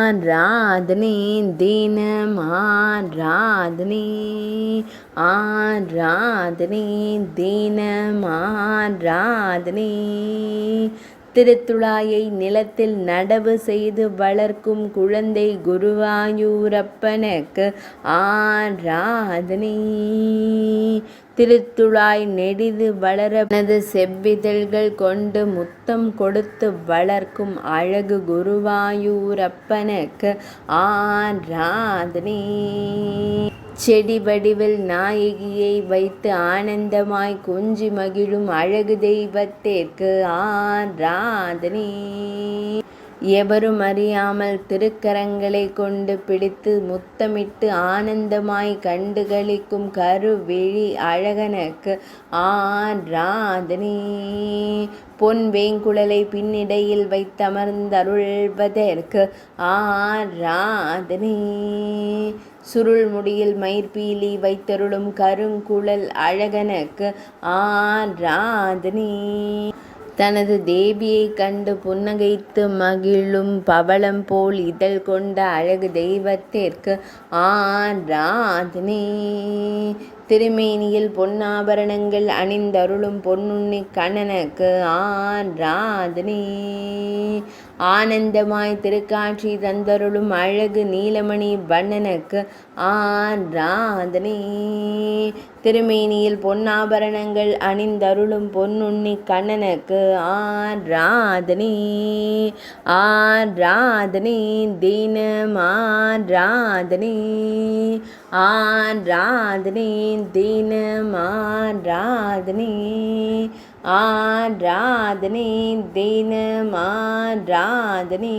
ஆராதனை தினம் ஆராதனை ஆராதனை தினம் ஆராதனை திருத்துழாயை நிலத்தில் நடவு செய்து வளர்க்கும் குழந்தை குருவாயூரப்பனுக்கு ஆராதனை. திருத்துழாய் நெடிது வளர தனது செவ்விதழ்கள் கொண்டு முத்தம் கொடுத்து வளர்க்கும் அழகு குருவாயூரப்பனுக்கு ஆராதனை. செடி வடிவில் நாயகியை வைத்து ஆனந்தமாய் கொஞ்சி மகிழும் அழகு தெய்வத்திற்கு ஆராதனை. எவரும் அறியாமல் திருக்கரங்களை கொண்டு பிடித்து முத்தமிட்டு ஆனந்தமாய் கண்டுகளிக்கும் கருவிழி அழகனுக்கு ஆராதனை. பொன் வேங்குழலை பின்னிடையில் வைத்தமர்ந்தருள்வதற்கு ஆராதனை. சுருள் முடியில் மயிர்பீலி வைத்தருளும் கருங்குழல் அழகனுக்கு ஆராதனை. தனது தேவியை கண்டு புன்னகைத்து மகிழும் பவளம் போல் இதழ் கொண்ட அழகு தெய்வத்திற்கு ஆராதனை. திருமேனியில் பொன்னாபரணங்கள் அணிந்தருளும் பொன்னுண்ணி கண்ணனுக்கு ஆராதனை. ஆனந்தமாய் திருக்காட்சி தந்தருளும் அழகு நீலமணி வண்ணனுக்கு ஆராதனை. திருமேனியில் பொன்னாபரணங்கள் அணிந்தருளும் பொன்னுண்ணி கண்ணனுக்கு ஆராதனை. ஆராதனை தினம் ஆராதனை ஆராதனை தினம் ஆராதனை ஆராதனை தினம் ஆராதனை.